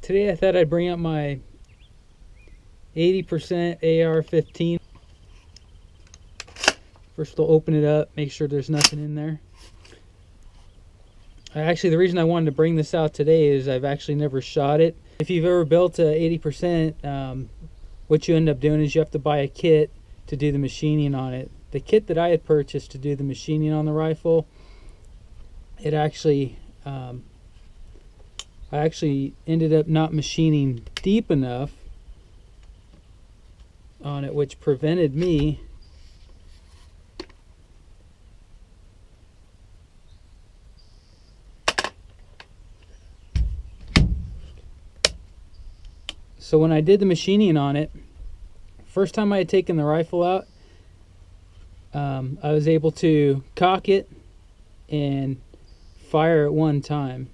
Today I thought I'd bring up my 80% AR15. First we'll open it up, make sure there's nothing in there. Actually, the reason I wanted to bring this out today is I've actually never shot it. If you've ever built a 80%, what you end up doing is you have to buy a kit to do the machining on it. The kit that I had purchased to do the machining on the rifle, it actually, I actually ended up not machining deep enough on it, which prevented me so when I did the machining on it, first time I had taken the rifle out, I was able to cock it and fire at one time.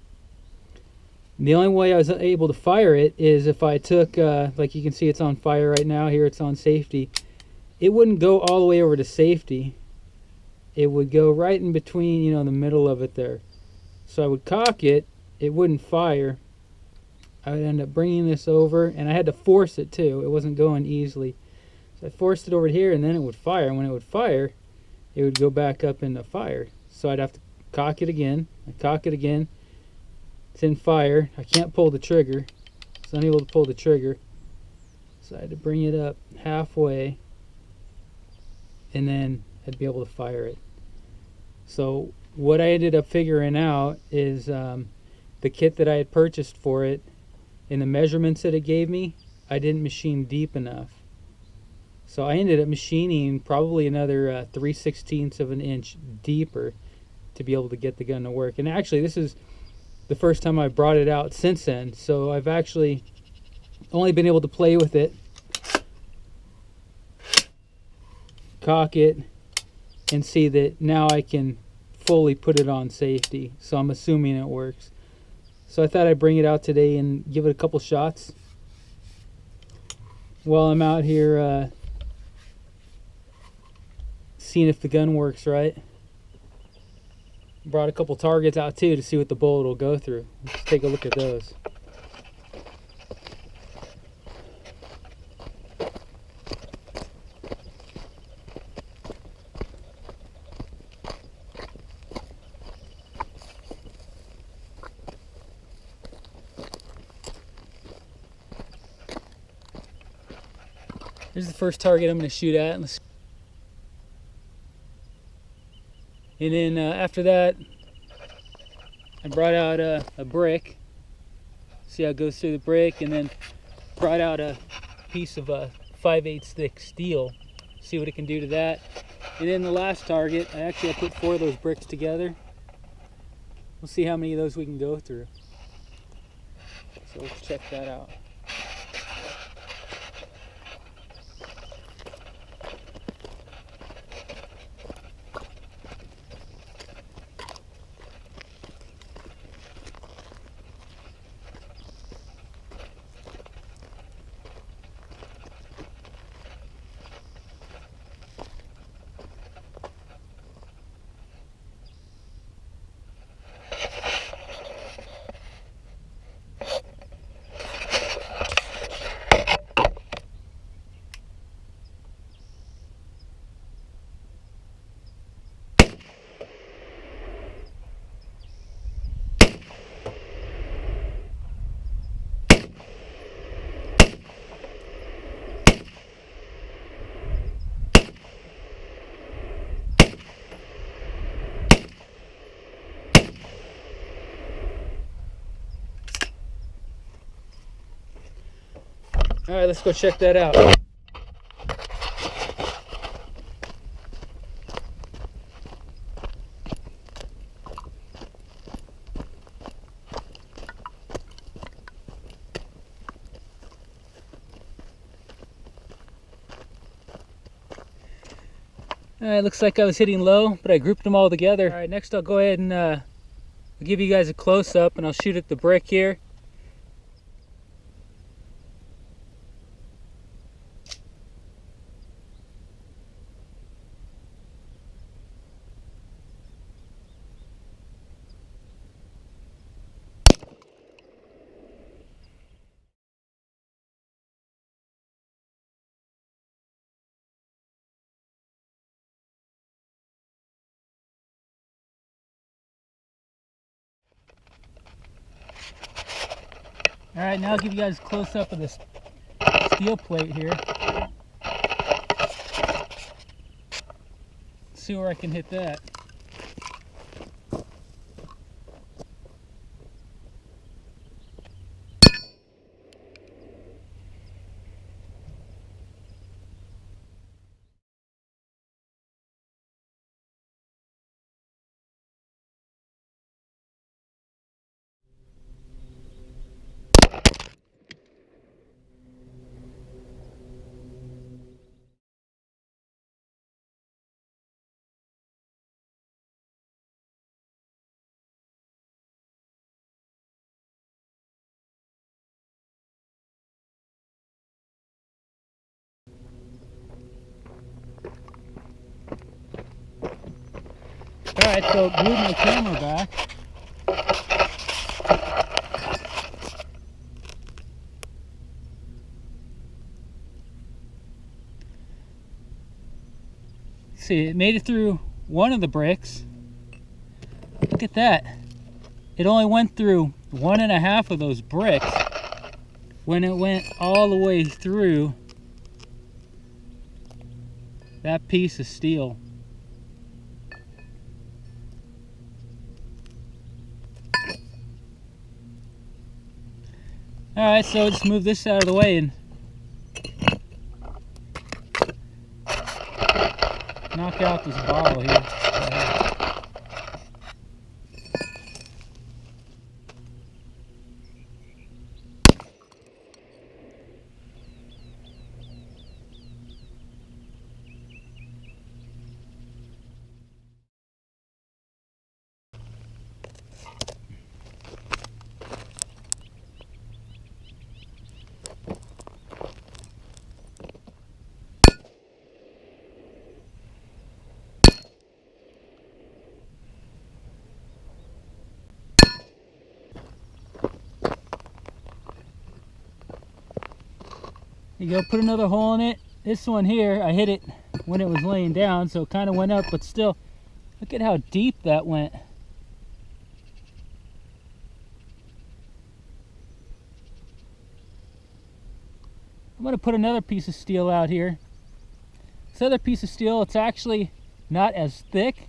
The only way I was able to fire it is if I took, like you can see it's on fire right now, here it's on safety. It wouldn't go all the way over to safety. It would go right in between, you know, the middle of it there. So I would cock it, it wouldn't fire. I would end up bringing this over, and I had to force it too. It wasn't going easily. So I forced it over here, and then it would fire. And when it would fire, it would go back up into fire. So I'd have to cock it again. I cock it again. It's in fire. I can't pull the trigger. It's unable to pull the trigger. So I had to bring it up halfway, and then I'd be able to fire it. So what I ended up figuring out is the kit that I had purchased for it, in the measurements that it gave me, I didn't machine deep enough. So I ended up machining probably another 3/16 of an inch deeper to be able to get the gun to work. And actually, this is the first time I brought it out since then. So I've actually only been able to play with it, cock it, and see that now I can fully put it on safety. So I'm assuming it works. So I thought I'd bring it out today and give it a couple shots while I'm out here seeing if the gun works right. Brought a couple targets out too to see what the bullet will go through. Let's take a look at those. Here's the first target I'm going to shoot at. And then after that, I brought out a brick. See how it goes through the brick, and then brought out a piece of 5/8 thick steel. See what it can do to that. And then the last target, I put 4 of those bricks together. We'll see how many of those we can go through. So let's check that out. All right, let's go check that out. All right, looks like I was hitting low, but I grouped them all together. All right, next I'll go ahead and give you guys a close-up, and I'll shoot at the brick here. Alright, now I'll give you guys a close-up of this steel plate here. See where I can hit that. Alright, so move my camera back. See, it made it through one of the bricks. Look at that. It only went through 1.5 of those bricks when it went all the way through that piece of steel. Alright, so just move this out of the way and knock out this bottle here. You go, put another hole in it. This one here, I hit it when it was laying down, so it kind of went up, but still, look at how deep that went. I'm going to put another piece of steel out here. This other piece of steel, it's actually not as thick,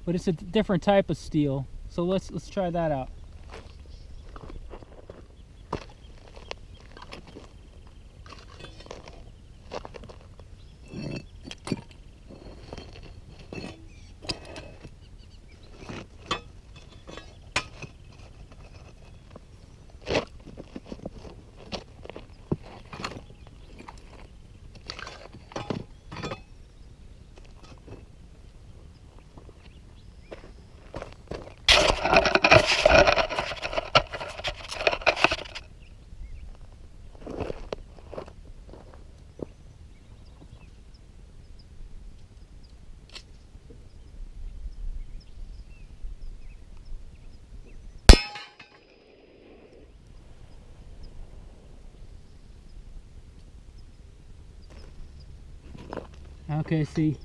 but it's a different type of steel. So let's try that out. Okay, see,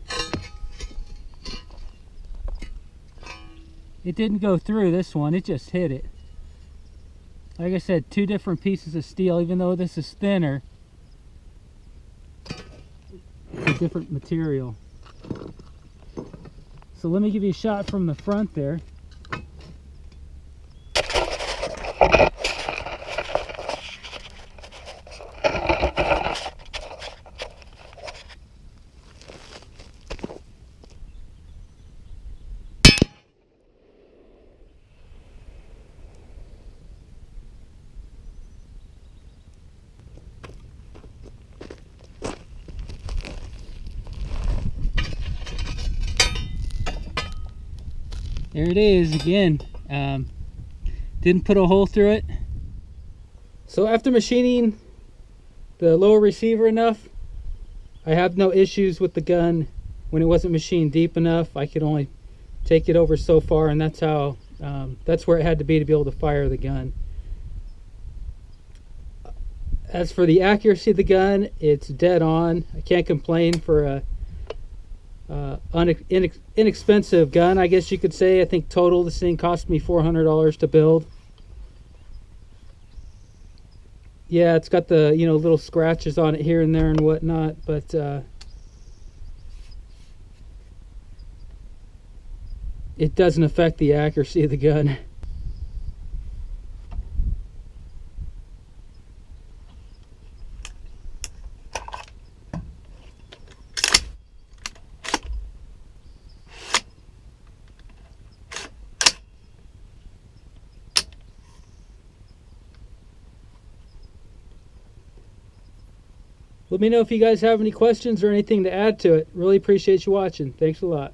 it didn't go through this one, it just hit it. Like I said, two different pieces of steel, even though this is thinner, it's a different material. So let me give you a shot from the front there. There it is again. Didn't put a hole through it. So after machining the lower receiver enough, I have no issues with the gun. When it wasn't machined deep enough, I could only take it over so far, and that's how that's where it had to be able to fire the gun. As for the accuracy of the gun, it's dead on. I can't complain for a inexpensive gun, I guess you could say. I think total this thing cost me $400 to build. Yeah, it's got the, you know, little scratches on it here and there and whatnot, but it doesn't affect the accuracy of the gun. Let me know if you guys have any questions or anything to add to it. Really appreciate you watching. Thanks a lot.